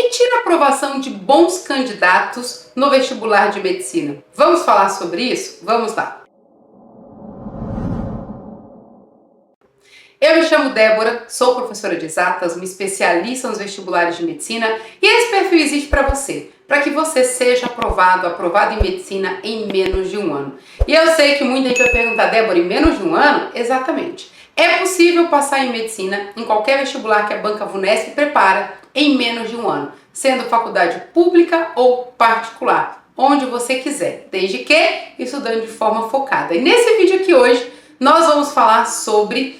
que tira a aprovação de bons candidatos no vestibular de medicina? Vamos falar sobre isso? Vamos lá! Eu me chamo Débora, sou professora de exatas, uma especialista nos vestibulares de medicina e esse perfil existe para você, para que você seja aprovado em medicina em menos de um ano. E eu sei que muita gente vai perguntar, Débora, em menos de um ano? Exatamente. É possível passar em medicina em qualquer vestibular que a Banca VUNESP prepara em menos de um ano, sendo faculdade pública ou particular, onde você quiser, desde que estudando de forma focada. E nesse vídeo aqui hoje, nós vamos falar sobre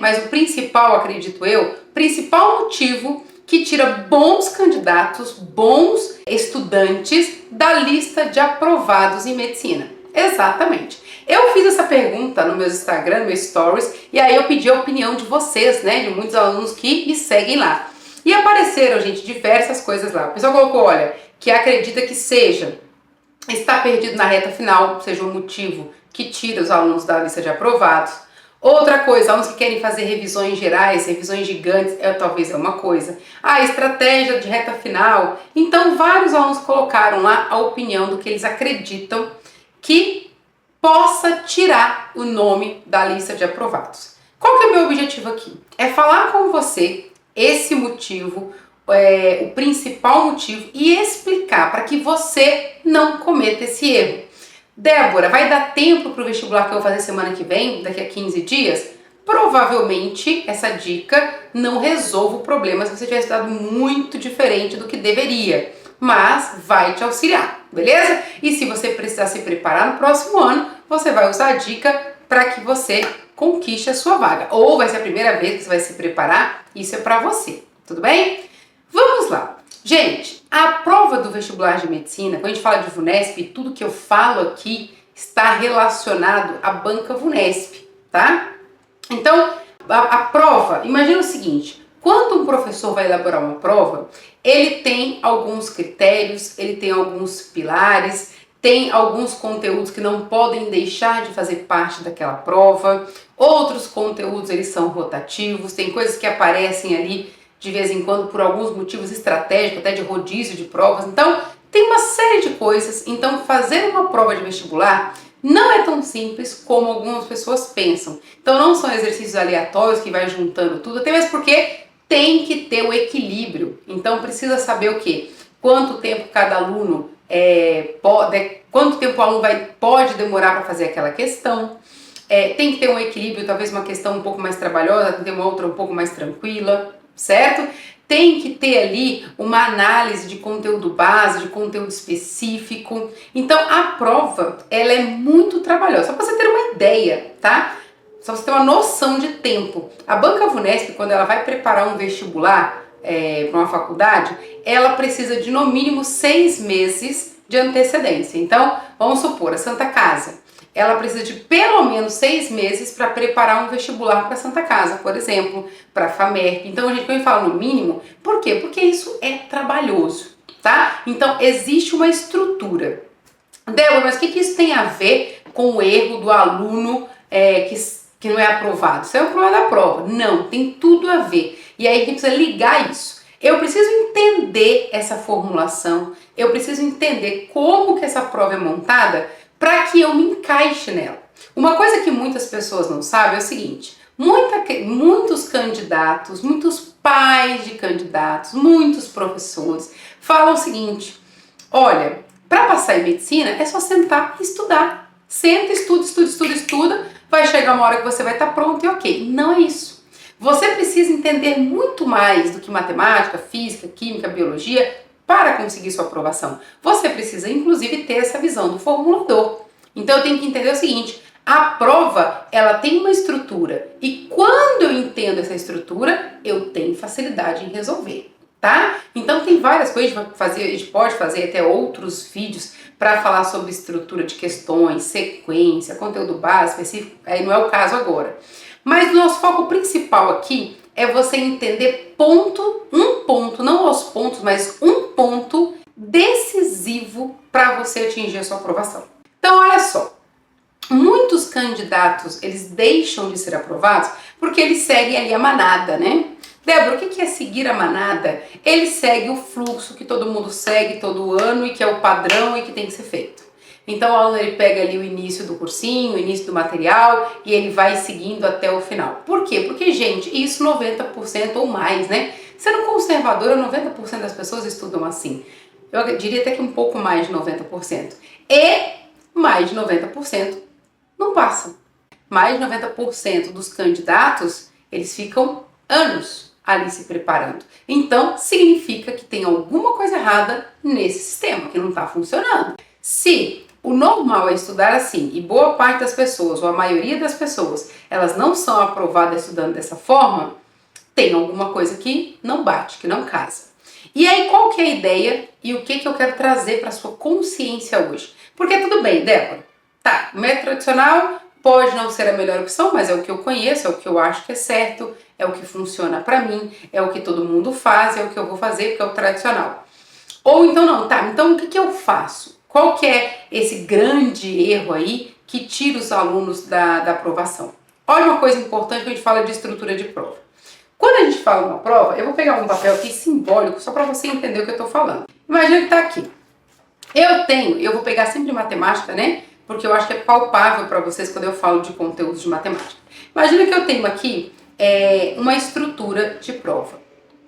mas o principal, acredito eu, principal motivo que tira bons candidatos, bons estudantes da lista de aprovados em medicina. Exatamente. Eu fiz essa pergunta no meu Instagram, no meu Stories, e aí eu pedi a opinião de vocês, de muitos alunos que me seguem lá. E apareceram, gente, diversas coisas lá. O pessoal colocou, olha, que acredita que está perdido na reta final, seja um motivo que tira os alunos da lista de aprovados. Outra coisa, alunos que querem fazer revisões gerais, revisões gigantes, talvez é uma coisa. Estratégia de reta final. Então, vários alunos colocaram lá a opinião do que eles acreditam que possa tirar o nome da lista de aprovados. Qual que é o meu objetivo aqui? É falar com você esse motivo, o principal motivo, e explicar para que você não cometa esse erro. Débora, vai dar tempo para o vestibular que eu vou fazer semana que vem, daqui a 15 dias? Provavelmente essa dica não resolve o problema se você tiver estudado muito diferente do que deveria, mas vai te auxiliar, beleza? E se você precisar se preparar no próximo ano, você vai usar a dica para que você conquiste a sua vaga. Ou vai ser a primeira vez que você vai se preparar, isso é para você, tudo bem? Vamos lá! Gente, a prova do vestibular de medicina, quando a gente fala de VUNESP, tudo que eu falo aqui está relacionado à Banca VUNESP, tá? Então, a prova, imagina o seguinte, quando um professor vai elaborar uma prova, ele tem alguns critérios, ele tem alguns pilares, tem alguns conteúdos que não podem deixar de fazer parte daquela prova, outros conteúdos eles são rotativos, tem coisas que aparecem ali de vez em quando por alguns motivos estratégicos, até de rodízio de provas. Então, tem uma série de coisas. Então, fazer uma prova de vestibular não é tão simples como algumas pessoas pensam. Então, não são exercícios aleatórios que vai juntando tudo, até mesmo porque tem que ter o equilíbrio. Então, precisa saber o quê? Quanto tempo cada aluno quanto tempo o aluno pode demorar para fazer aquela questão. Tem que ter um equilíbrio, talvez uma questão um pouco mais trabalhosa, tem que ter uma outra um pouco mais tranquila. Certo? Tem que ter ali uma análise de conteúdo base, de conteúdo específico. Então, a prova, ela é muito trabalhosa. Só para você ter uma ideia, tá? Só para você ter uma noção de tempo. A Banca VUNESP, quando ela vai preparar um vestibular para uma faculdade, ela precisa de no mínimo 6 meses de antecedência. Então, vamos supor, a Santa Casa, ela precisa de pelo menos 6 meses para preparar um vestibular para Santa Casa, por exemplo, para a FAMERP. Então, a gente quando fala no mínimo, por quê? Porque isso é trabalhoso, tá? Então, existe uma estrutura. Débora, mas o que isso tem a ver com o erro do aluno que não é aprovado? Isso é um problema da prova. Não, tem tudo a ver. E aí a gente precisa ligar isso. Eu preciso entender essa formulação, eu preciso entender como que essa prova é montada para que eu me encaixe nela. Uma coisa que muitas pessoas não sabem é o seguinte, muitos candidatos, muitos pais de candidatos, muitos professores falam o seguinte, olha, para passar em medicina é só sentar e estudar. Senta, estuda, vai chegar uma hora que você vai estar pronto e ok. Não é isso. Você precisa entender muito mais do que matemática, física, química, biologia, para conseguir sua aprovação. Você precisa, inclusive, ter essa visão do formulador. Então, eu tenho que entender o seguinte, a prova, ela tem uma estrutura. E quando eu entendo essa estrutura, eu tenho facilidade em resolver, tá? Então, tem várias coisas, a gente pode fazer até outros vídeos para falar sobre estrutura de questões, sequência, conteúdo básico, específico, aí não é o caso agora. Mas o nosso foco principal aqui é você entender um ponto, não os pontos, mas um ponto decisivo para você atingir a sua aprovação. Então, olha só, muitos candidatos, eles deixam de ser aprovados porque eles seguem ali a manada, né? Débora, o que é seguir a manada? Ele segue o fluxo que todo mundo segue todo ano e que é o padrão e que tem que ser feito. Então o aluno ele pega ali o início do cursinho, o início do material e ele vai seguindo até o final. Por quê? Porque, gente, isso 90% ou mais, né? Sendo conservadora, 90% das pessoas estudam assim. Eu diria até que um pouco mais de 90%. E mais de 90% não passam. Mais de 90% dos candidatos, eles ficam anos ali se preparando. Então, significa que tem alguma coisa errada nesse sistema, que não está funcionando. Se o normal é estudar assim, e boa parte das pessoas, ou a maioria das pessoas, elas não são aprovadas estudando dessa forma, tem alguma coisa que não bate, que não casa. E aí, qual que é a ideia e o que eu quero trazer para sua consciência hoje? Porque tudo bem, Débora, tá, o método tradicional pode não ser a melhor opção, mas é o que eu conheço, é o que eu acho que é certo, é o que funciona para mim, é o que todo mundo faz, é o que eu vou fazer porque é o tradicional. Ou então não, tá, então o que eu faço? Qual que é esse grande erro aí que tira os alunos da aprovação? Olha uma coisa importante quando a gente fala de estrutura de prova. Quando a gente fala uma prova, eu vou pegar um papel aqui simbólico só para você entender o que eu estou falando. Imagina que está aqui. Eu vou pegar sempre matemática, né? Porque eu acho que é palpável para vocês quando eu falo de conteúdos de matemática. Imagina que eu tenho aqui uma estrutura de prova,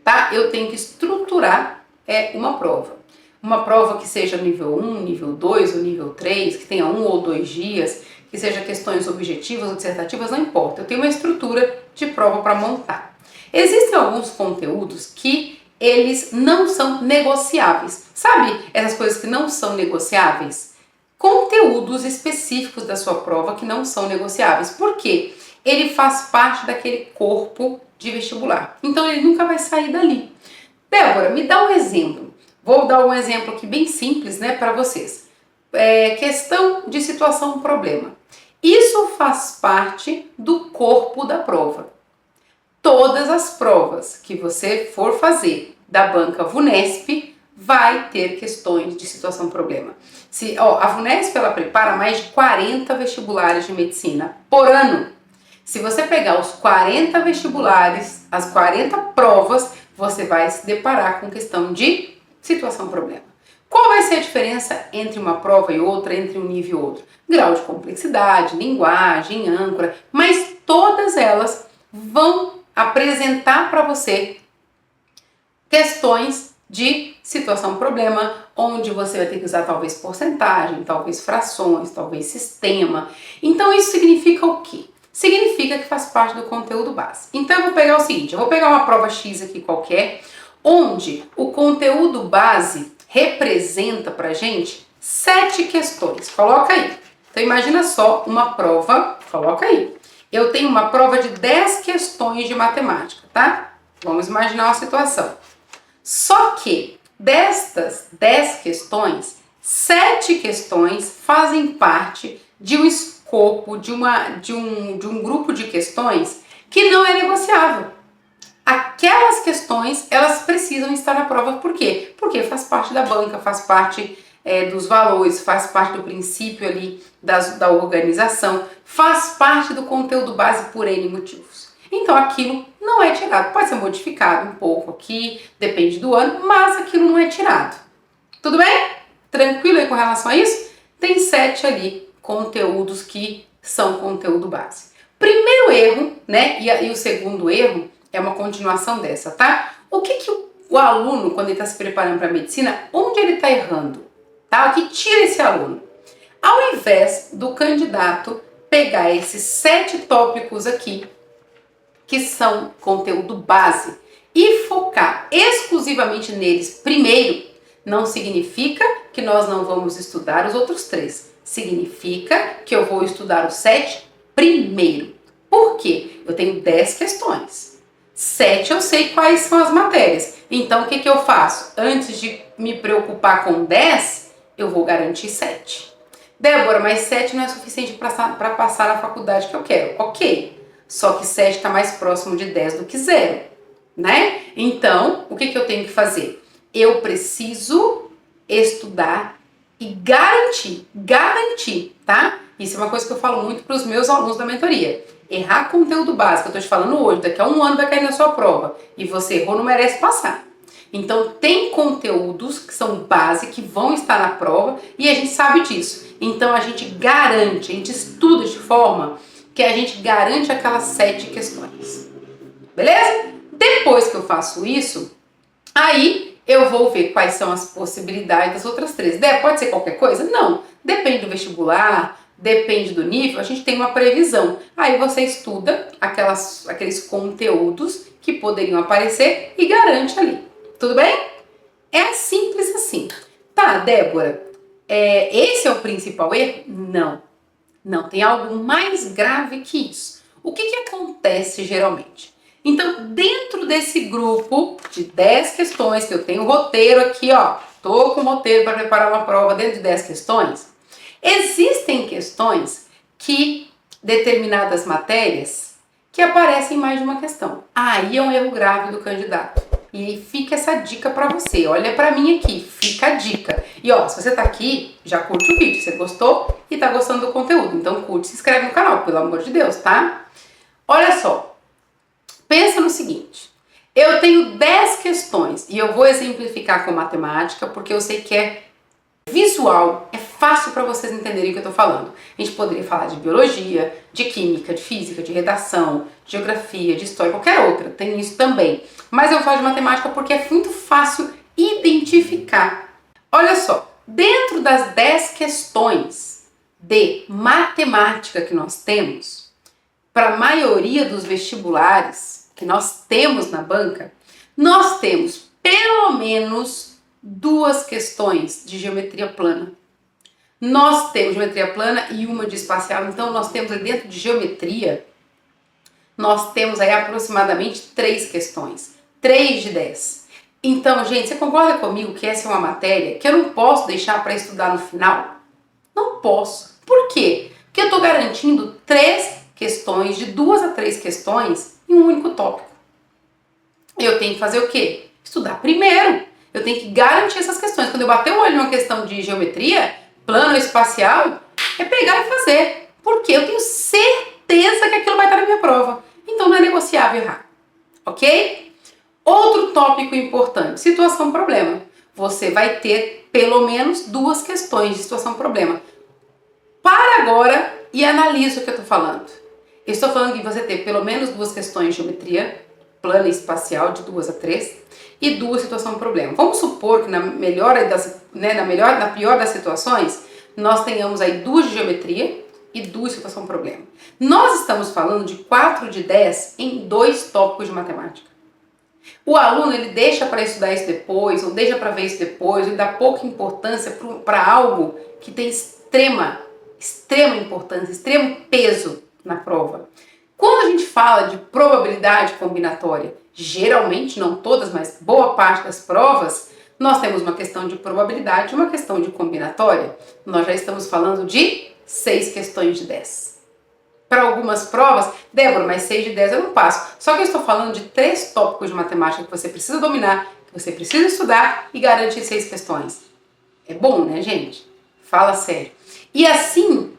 tá? Eu tenho que estruturar uma prova. Uma prova que seja nível 1, nível 2 ou nível 3, que tenha 1 ou 2 dias, que seja questões objetivas ou dissertativas, não importa. Eu tenho uma estrutura de prova para montar. Existem alguns conteúdos que eles não são negociáveis. Sabe essas coisas que não são negociáveis? Conteúdos específicos da sua prova que não são negociáveis. Por quê? Ele faz parte daquele corpo de vestibular. Então ele nunca vai sair dali. Débora, me dá um exemplo. Vou dar um exemplo aqui bem simples, né, para vocês. Questão de situação problema. Isso faz parte do corpo da prova. Todas as provas que você for fazer da banca VUNESP vai ter questões de situação problema. A VUNESP ela prepara mais de 40 vestibulares de medicina por ano. Se você pegar os 40 vestibulares, as 40 provas, você vai se deparar com questão de situação problema. Qual vai ser a diferença entre uma prova e outra, entre um nível e outro? Grau de complexidade, linguagem, âncora, mas todas elas vão apresentar para você questões de situação problema, onde você vai ter que usar talvez porcentagem, talvez frações, talvez sistema. Então isso significa o quê? Significa que faz parte do conteúdo base. Então eu vou pegar o seguinte, eu vou pegar uma prova X aqui qualquer, onde o conteúdo base representa pra gente 7 questões. Coloca aí. Então imagina só uma prova, coloca aí. Eu tenho uma prova de 10 questões de matemática, tá? Vamos imaginar uma situação. Só que destas 10 questões, 7 questões fazem parte de um escopo, de um grupo de questões que não é negociável. Aquelas questões, elas precisam estar na prova. Por quê? Porque faz parte da banca, faz parte dos valores, faz parte do princípio ali da organização, faz parte do conteúdo base por N motivos. Então aquilo não é tirado, pode ser modificado um pouco aqui, depende do ano, mas aquilo não é tirado. Tudo bem? Tranquilo aí com relação a isso? Tem 7 ali conteúdos que são conteúdo base. Primeiro erro, né, e o segundo erro é uma continuação dessa, tá? O que o aluno, quando ele está se preparando para a medicina, onde ele está errando? Tá? O que tira esse aluno? Ao invés do candidato pegar esses 7 tópicos aqui, que são conteúdo base, e focar exclusivamente neles primeiro, não significa que nós não vamos estudar os outros 3. Significa que eu vou estudar os 7 primeiro. Por quê? Eu tenho 10 questões. 7 eu sei quais são as matérias. Então o que eu faço? Antes de me preocupar com 10, eu vou garantir 7. Débora, mas 7 não é suficiente para passar na faculdade que eu quero. Ok, só que 7 está mais próximo de 10 do que 0, né? Então, o que eu tenho que fazer? Eu preciso estudar e garantir, tá? Isso é uma coisa que eu falo muito para os meus alunos da mentoria. Errar conteúdo básico, eu tô te falando hoje, daqui a um ano vai cair na sua prova. E você errou, não merece passar. Então tem conteúdos que são base, que vão estar na prova, e a gente sabe disso. Então a gente garante, a gente estuda de forma que a gente garante aquelas 7 questões. Beleza? Depois que eu faço isso, aí eu vou ver quais são as possibilidades das outras 3. Pode ser qualquer coisa? Não. Depende do vestibular, depende do nível, a gente tem uma previsão. Aí você estuda aqueles conteúdos que poderiam aparecer e garante ali. Tudo bem? É simples assim. Tá, Débora, esse é o principal erro? Não. Não, tem algo mais grave que isso. O que acontece geralmente? Então, dentro desse grupo de 10 questões, que eu tenho o roteiro aqui, ó, tô com o roteiro para preparar uma prova dentro de 10 questões, existem questões que, determinadas matérias, que aparecem em mais de uma questão. Aí é um erro grave do candidato. E fica essa dica pra você. Olha pra mim aqui, fica a dica. E ó, se você tá aqui, já curte o vídeo. Você gostou e tá gostando do conteúdo. Então curte, se inscreve no canal, pelo amor de Deus, tá? Olha só, pensa no seguinte. Eu tenho 10 questões e eu vou exemplificar com matemática porque eu sei que é visual, é fácil para vocês entenderem o que eu tô falando. A gente poderia falar de biologia, de química, de física, de redação, de geografia, de história, qualquer outra, tem isso também. Mas eu falo de matemática porque é muito fácil identificar. Olha só, dentro das 10 questões de matemática que nós temos, para a maioria dos vestibulares que nós temos na banca, nós temos pelo menos 2 questões de geometria plana. Nós temos geometria plana e uma de espacial, então nós temos aí dentro de geometria, nós temos aí aproximadamente 3 questões, 3 de 10. Então, gente, você concorda comigo que essa é uma matéria que eu não posso deixar para estudar no final? Não posso. Por quê? Porque eu estou garantindo 3 questões, de 2 a 3 questões em um único tópico. Eu tenho que fazer o quê? Estudar primeiro. Eu tenho que garantir essas questões. Quando eu bater o olho numa questão de geometria, plano ou espacial, é pegar e fazer. Porque eu tenho certeza que aquilo vai estar na minha prova. Então não é negociável errar. Ok? Outro tópico importante, situação-problema. Você vai ter pelo menos 2 questões de situação-problema. Para agora e analisa o que eu estou falando. Eu estou falando que você ter pelo menos 2 questões de geometria, plana e espacial, de 2 a 3, e 2 situação-problema. Vamos supor que na pior das situações, nós tenhamos aí 2 de geometria e 2 situação-problema. Nós estamos falando de 4 de 10 em 2 tópicos de matemática. O aluno, ele deixa para estudar isso depois, ou deixa para ver isso depois, ou dá pouca importância para algo que tem extrema importância, extremo peso na prova. Quando a gente fala de probabilidade combinatória, geralmente, não todas, mas boa parte das provas, nós temos uma questão de probabilidade e uma questão de combinatória. Nós já estamos falando de 6 questões de 10. Para algumas provas, Débora, mas 6 de 10 eu não passo. Só que eu estou falando de 3 tópicos de matemática que você precisa dominar, que você precisa estudar e garantir 6 questões. É bom, né, gente? Fala sério. E assim,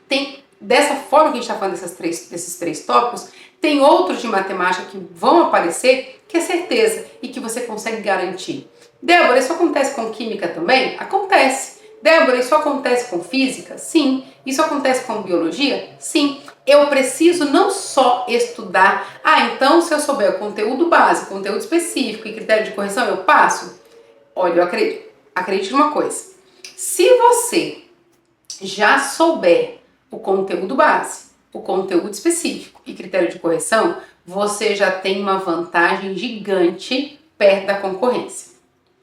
dessa forma que a gente está falando desses três tópicos, tem outros de matemática que vão aparecer que é certeza e que você consegue garantir. Débora, isso acontece com química também? Acontece. Débora, isso acontece com física? Sim. Isso acontece com biologia? Sim. Eu preciso não só estudar. Então se eu souber o conteúdo básico, conteúdo específico e critério de correção, eu passo? Olha, eu acredite numa coisa. Se você já souber o conteúdo base, o conteúdo específico e critério de correção, você já tem uma vantagem gigante perto da concorrência,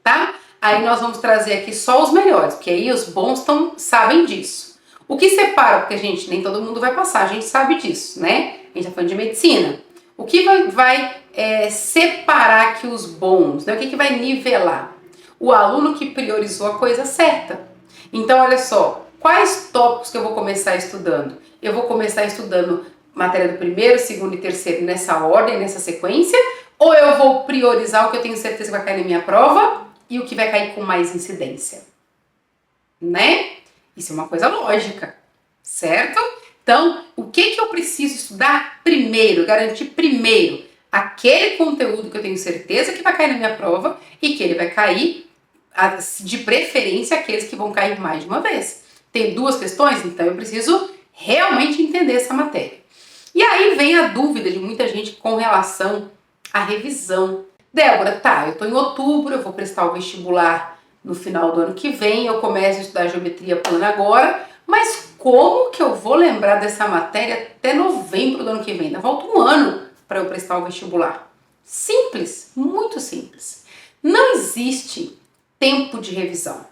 tá? Aí nós vamos trazer aqui só os melhores, porque aí os bons sabem disso. O que separa, porque gente, nem todo mundo vai passar, a gente sabe disso, né? A gente tá falando de medicina. O que vai separar aqui os bons, né? O que vai nivelar? O aluno que priorizou a coisa certa. Então, olha só, quais tópicos que eu vou começar estudando? Eu vou começar estudando matéria do primeiro, segundo e terceiro nessa ordem, nessa sequência, ou eu vou priorizar o que eu tenho certeza que vai cair na minha prova e o que vai cair com mais incidência? Né? Isso é uma coisa lógica, certo? Então, o que eu preciso estudar primeiro, garantir primeiro? Aquele conteúdo que eu tenho certeza que vai cair na minha prova e que ele vai cair, de preferência, aqueles que vão cair mais de uma vez. Tem 2 questões, então eu preciso realmente entender essa matéria. E aí vem a dúvida de muita gente com relação à revisão. Débora, tá, eu estou em outubro, eu vou prestar o vestibular no final do ano que vem, eu começo a estudar geometria plana agora, mas como que eu vou lembrar dessa matéria até novembro do ano que vem? Ainda falta um ano para eu prestar o vestibular. Simples, muito simples. Não existe tempo de revisão,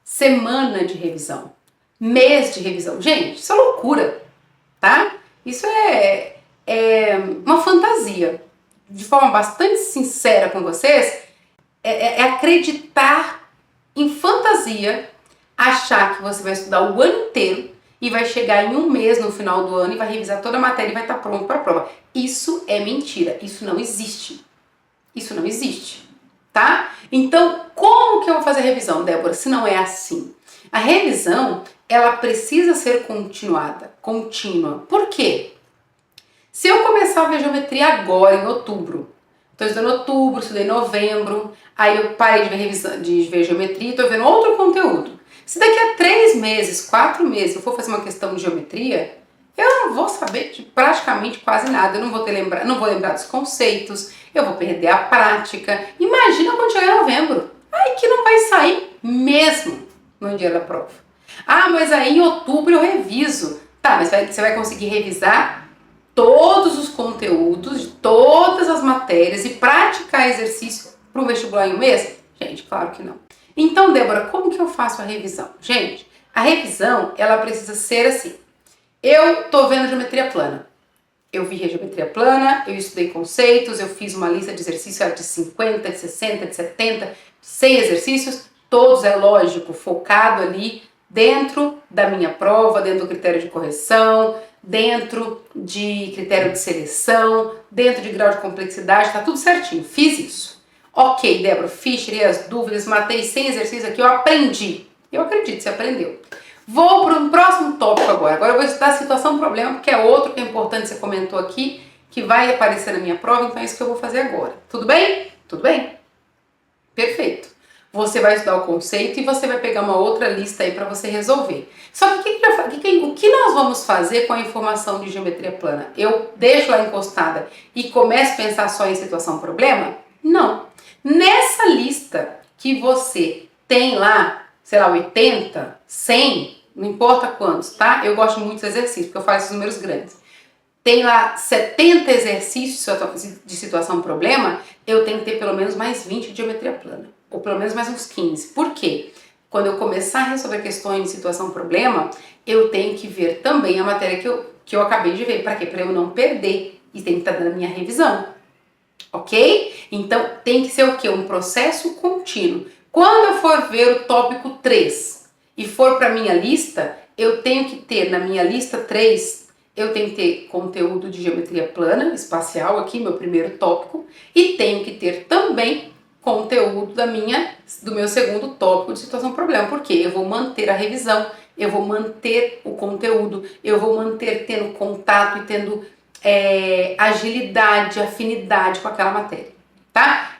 semana de revisão, mês de revisão. Gente, isso é loucura, tá? Isso é uma fantasia. De forma bastante sincera com vocês, é acreditar em fantasia, achar que você vai estudar o ano inteiro e vai chegar em um mês no final do ano e vai revisar toda a matéria e vai estar pronto para a prova. Isso é mentira, isso não existe. Isso não existe, tá? Então, como que eu vou fazer a revisão, Débora, se não é assim? A revisão, ela precisa ser contínua. Por quê? Se eu começar a ver geometria agora, em outubro, estou estudando outubro, estudei novembro, aí eu parei de ver geometria e estou vendo outro conteúdo. Se daqui a 3 meses, 4 meses eu for fazer uma questão de geometria, eu não vou saber de praticamente quase nada, eu não vou lembrar dos conceitos, eu vou perder a prática. Imagina quando chegar novembro, aí que não vai sair mesmo no dia da prova. Ah, mas aí em outubro eu reviso. Tá, mas você vai conseguir revisar todos os conteúdos de todas as matérias e praticar exercício para o vestibular em um mês? Gente, claro que não. Então, Débora, como que eu faço a revisão? Gente, a revisão, ela precisa ser assim. Eu tô vendo geometria plana. Eu vi a geometria plana, eu estudei conceitos, eu fiz uma lista de exercícios de 50, de 60, de 70, 100 exercícios, todos, é lógico, focado ali dentro da minha prova, dentro do critério de correção, dentro de critério de seleção, dentro de grau de complexidade, tá tudo certinho, fiz isso. Ok, Débora, fiz, tirei as dúvidas, matei 100 exercícios aqui, eu aprendi. Eu acredito que você aprendeu. Vou para um próximo tópico agora. Agora eu vou estudar situação-problema, porque é outro que é importante, você comentou aqui, que vai aparecer na minha prova, então é isso que eu vou fazer agora. Tudo bem? Tudo bem? Perfeito. Você vai estudar o conceito e você vai pegar uma outra lista aí para você resolver. Só que o que nós vamos fazer com a informação de geometria plana? Eu deixo lá encostada e começo a pensar só em situação-problema? Não. Nessa lista que você tem lá, sei lá, 80, 100, não importa quantos, tá? Eu gosto muito dos exercícios, porque eu faço esses números grandes. Tem lá 70 exercícios de situação-problema, eu tenho que ter pelo menos mais 20 de geometria plana. Ou pelo menos mais uns 15. Por quê? Quando eu começar a resolver questões de situação-problema, eu tenho que ver também a matéria que eu acabei de ver. Para quê? Para eu não perder. E tem que estar dando a minha revisão. Ok? Então, tem que ser o quê? Um processo contínuo. Quando eu for ver o tópico 3 e for para a minha lista, eu tenho que ter na minha lista 3, eu tenho que ter conteúdo de geometria plana, espacial aqui, meu primeiro tópico, e tenho que ter também conteúdo do meu segundo tópico de situação-problema. Por quê? Eu vou manter a revisão, eu vou manter o conteúdo, eu vou manter tendo contato e tendo agilidade, afinidade com aquela matéria, tá?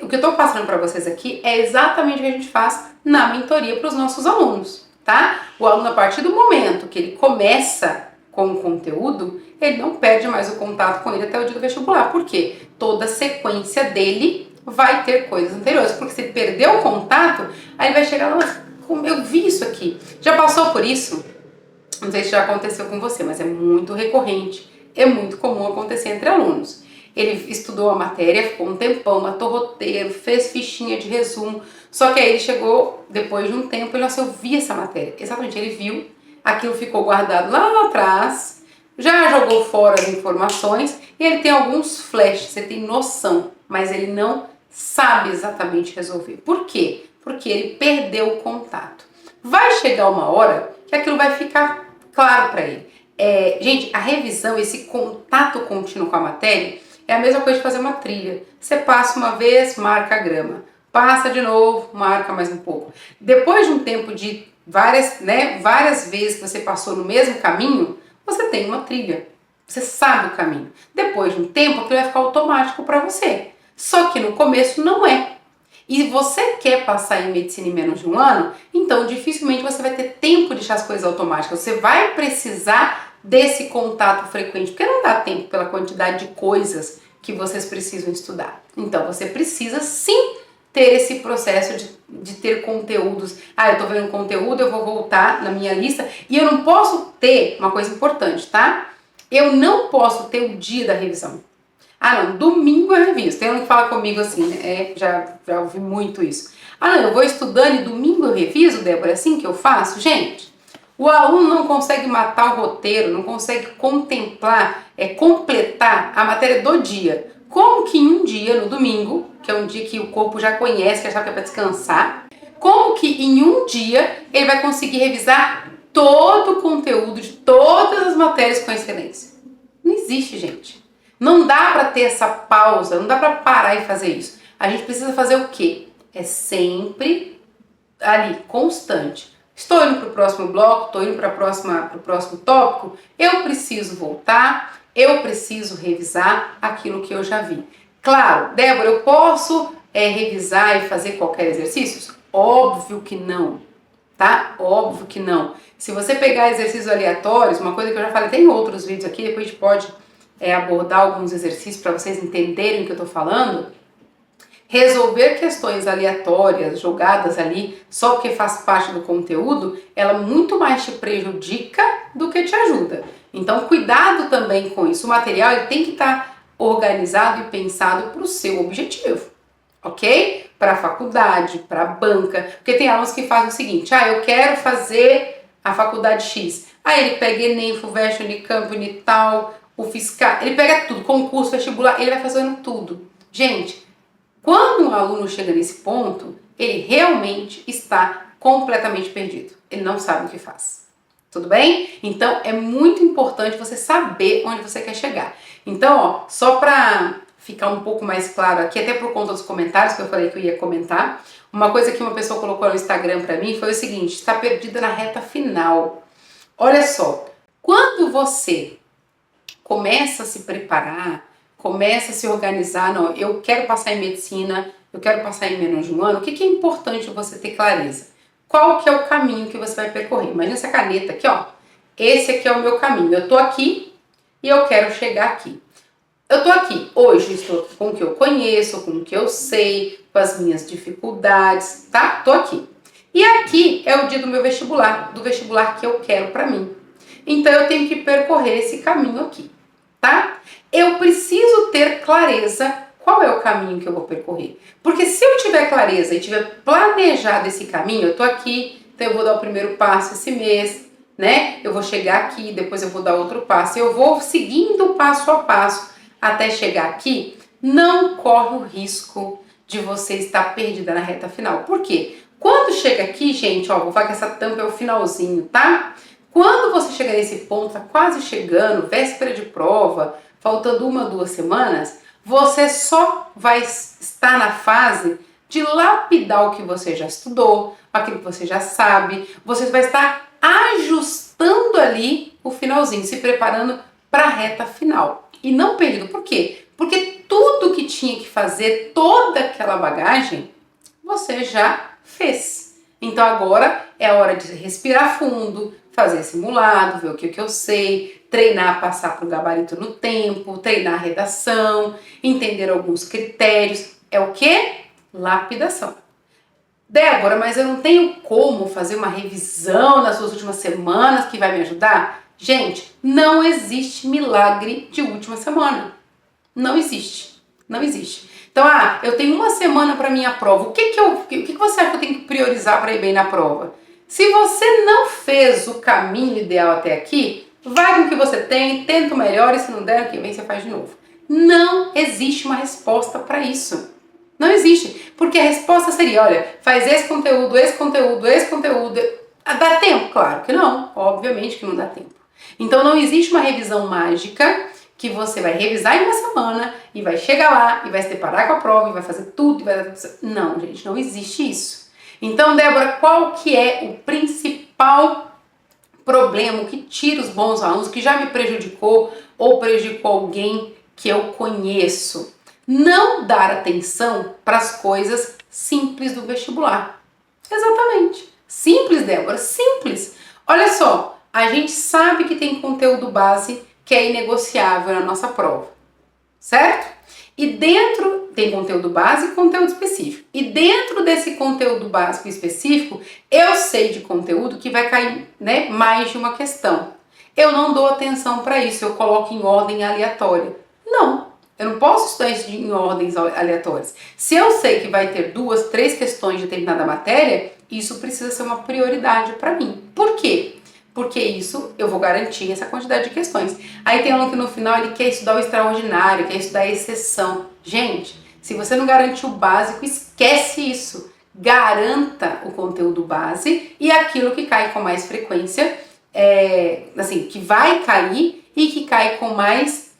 O que eu tô passando para vocês aqui é exatamente o que a gente faz na mentoria para os nossos alunos, tá? O aluno, a partir do momento que ele começa com o conteúdo, ele não perde mais o contato com ele até o dia do vestibular. Por quê? Toda a sequência dele vai ter coisas anteriores, porque se perdeu o contato, aí ele vai chegar lá, mas como eu vi isso aqui? Já passou por isso? Não sei se já aconteceu com você, mas é muito recorrente, é muito comum acontecer entre alunos. Ele estudou a matéria, ficou um tempão, matou roteiro, fez fichinha de resumo, só que aí ele chegou, depois de um tempo, ele, nossa, eu vi essa matéria. Exatamente, ele viu, aquilo ficou guardado lá atrás, já jogou fora as informações, e ele tem alguns flashes, você tem noção, mas ele não sabe exatamente resolver. Por quê? Porque ele perdeu o contato. Vai chegar uma hora que aquilo vai ficar claro para ele. Gente, a revisão, esse contato contínuo com a matéria, é a mesma coisa de fazer uma trilha. Você passa uma vez, marca a grama. Passa de novo, marca mais um pouco. Depois de um tempo de várias vezes que você passou no mesmo caminho, você tem uma trilha. Você sabe o caminho. Depois de um tempo, aquilo vai ficar automático para você. Só que no começo não é. E você quer passar em medicina em menos de um ano, então dificilmente você vai ter tempo de deixar as coisas automáticas. Você vai precisar desse contato frequente, porque não dá tempo pela quantidade de coisas que vocês precisam estudar. Então você precisa sim ter esse processo de ter conteúdos. Ah, eu tô vendo um conteúdo, eu vou voltar na minha lista. E eu não posso ter, uma coisa importante, tá? Eu não posso ter o dia da revisão. Ah, não, domingo eu reviso. Tem um que fala comigo assim, né? Já ouvi muito isso. Ah, não, eu vou estudando e domingo eu reviso, Débora, é assim que eu faço? Gente, o aluno não consegue matar o roteiro, não consegue contemplar, completar a matéria do dia. Como que em um dia, no domingo, que é um dia que o corpo já conhece, que já sabe que é para descansar, como que em um dia ele vai conseguir revisar todo o conteúdo de todas as matérias com excelência? Não existe, gente. Não dá para ter essa pausa, não dá para parar e fazer isso. A gente precisa fazer o quê? É sempre ali, constante. Estou indo para o próximo bloco, estou indo para o próximo tópico, eu preciso voltar, eu preciso revisar aquilo que eu já vi. Claro, Débora, eu posso revisar e fazer qualquer exercício? Óbvio que não, tá? Óbvio que não. Se você pegar exercícios aleatórios, uma coisa que eu já falei, tem outros vídeos aqui, depois a gente pode abordar alguns exercícios para vocês entenderem o que eu estou falando. Resolver questões aleatórias, jogadas ali, só porque faz parte do conteúdo, ela muito mais te prejudica do que te ajuda. Então, cuidado também com isso. O material ele tem que estar organizado e pensado para o seu objetivo, ok? Para a faculdade, para a banca. Porque tem alunos que fazem o seguinte, eu quero fazer a faculdade X. Aí ele pega Enem, FUVEST, Unicamp, Unital, o fiscal, ele pega tudo, concurso, vestibular, ele vai fazendo tudo. Gente, quando um aluno chega nesse ponto, ele realmente está completamente perdido. Ele não sabe o que faz. Tudo bem? Então, é muito importante você saber onde você quer chegar. Então, só para ficar um pouco mais claro aqui, até por conta dos comentários que eu falei que eu ia comentar, uma coisa que uma pessoa colocou no Instagram para mim foi o seguinte, está perdida na reta final. Olha só, quando você começa a se preparar, começa a se organizar, não, eu quero passar em medicina, eu quero passar em menos de um ano, o que é importante você ter clareza? Qual que é o caminho que você vai percorrer? Imagina essa caneta aqui, ó. Esse aqui é o meu caminho. Eu tô aqui e eu quero chegar aqui. Eu tô aqui, hoje estou com o que eu conheço, com o que eu sei, com as minhas dificuldades, tá? Tô aqui. E aqui é o dia do meu vestibular, do vestibular que eu quero pra mim. Então eu tenho que percorrer esse caminho aqui, tá? Eu preciso ter clareza qual é o caminho que eu vou percorrer. Porque se eu tiver clareza e tiver planejado esse caminho, eu tô aqui, então eu vou dar o primeiro passo esse mês, né? Eu vou chegar aqui, depois eu vou dar outro passo. Eu vou seguindo passo a passo até chegar aqui, não corre o risco de você estar perdida na reta final. Por quê? Quando chega aqui, gente, ó, vou falar que essa tampa é o finalzinho, tá? Quando você chega nesse ponto, tá quase chegando, véspera de prova, faltando 1 ou 2 semanas, você só vai estar na fase de lapidar o que você já estudou, aquilo que você já sabe, você vai estar ajustando ali o finalzinho, se preparando para a reta final. E não perdido, por quê? Porque tudo que tinha que fazer, toda aquela bagagem, você já fez. Então agora é a hora de respirar fundo, fazer simulado, ver o que eu sei, treinar, passar para o gabarito no tempo, treinar a redação, entender alguns critérios. É o quê? Lapidação. Débora, mas eu não tenho como fazer uma revisão nas suas últimas semanas que vai me ajudar? Gente, não existe milagre de última semana. Não existe. Não existe. Então, eu tenho 1 semana para minha prova. O que você acha que eu tenho que priorizar para ir bem na prova? Se você não fez o caminho ideal até aqui, vai com o que você tem, tenta o melhor e se não der, o que vem você faz de novo. Não existe uma resposta para isso. Não existe. Porque a resposta seria, olha, faz esse conteúdo, esse conteúdo, esse conteúdo. Dá tempo? Claro que não. Obviamente que não dá tempo. Então não existe uma revisão mágica que você vai revisar em 1 semana e vai chegar lá e vai se deparar com a prova e vai fazer tudo. Não, gente, não existe isso. Então, Débora, qual que é o principal problema, o que tira os bons alunos, o que já me prejudicou ou prejudicou alguém que eu conheço. Não dar atenção para as coisas simples do vestibular. Exatamente. Simples, Débora, simples. Olha só, a gente sabe que tem conteúdo base que é inegociável na nossa prova, certo? E dentro tem conteúdo base e conteúdo específico. E dentro desse conteúdo básico específico, eu sei de conteúdo que vai cair, né, mais de uma questão. Eu não dou atenção para isso, eu coloco em ordem aleatória. Não, eu não posso estudar isso em ordens aleatórias. Se eu sei que vai ter 2, 3 questões de determinada matéria, isso precisa ser uma prioridade para mim. Por quê? Porque isso eu vou garantir essa quantidade de questões. Aí tem aluno que no final ele quer estudar o extraordinário, quer estudar a exceção. Gente, se você não garantir o básico, esquece isso. Garanta o conteúdo base e aquilo que cai com mais frequência, assim, que vai cair e que cai com mais,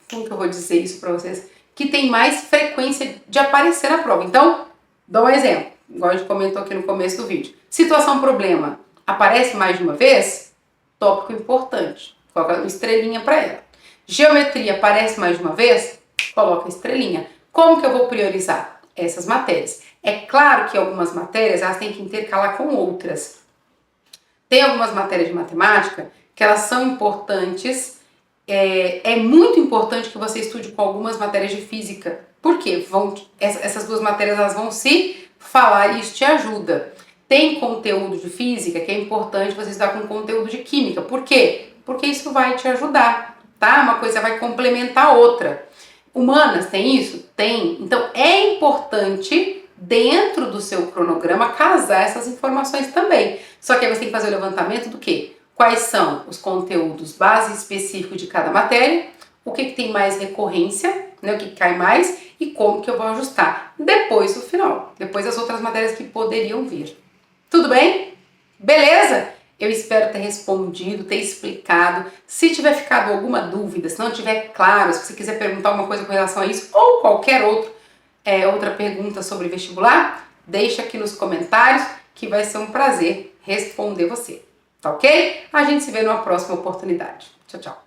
como que eu vou dizer isso para vocês? Que tem mais frequência de aparecer na prova. Então, dou um exemplo, igual a gente comentou aqui no começo do vídeo. Situação problema. Aparece mais de uma vez? Tópico importante. Coloca uma estrelinha para ela. Geometria aparece mais de uma vez? Coloca estrelinha. Como que eu vou priorizar essas matérias? É claro que algumas matérias elas têm que intercalar com outras. Tem algumas matérias de matemática que elas são importantes. É muito importante que você estude com algumas matérias de física. Por quê? Essas duas matérias elas vão se falar e isso te ajuda. Tem conteúdo de física que é importante você estudar com conteúdo de química. Por quê? Porque isso vai te ajudar, tá? Uma coisa vai complementar a outra. Humanas tem isso? Tem. Então é importante, dentro do seu cronograma, casar essas informações também. Só que aí você tem que fazer o levantamento do quê? Quais são os conteúdos base específico de cada matéria, o que tem mais recorrência, né? O que cai mais e como que eu vou ajustar. Depois do final, depois das outras matérias que poderiam vir. Tudo bem? Beleza? Eu espero ter respondido, ter explicado. Se tiver ficado alguma dúvida, se não tiver claro, se você quiser perguntar alguma coisa com relação a isso ou qualquer outra pergunta sobre vestibular, deixa aqui nos comentários que vai ser um prazer responder você. Tá ok? A gente se vê numa próxima oportunidade. Tchau, tchau.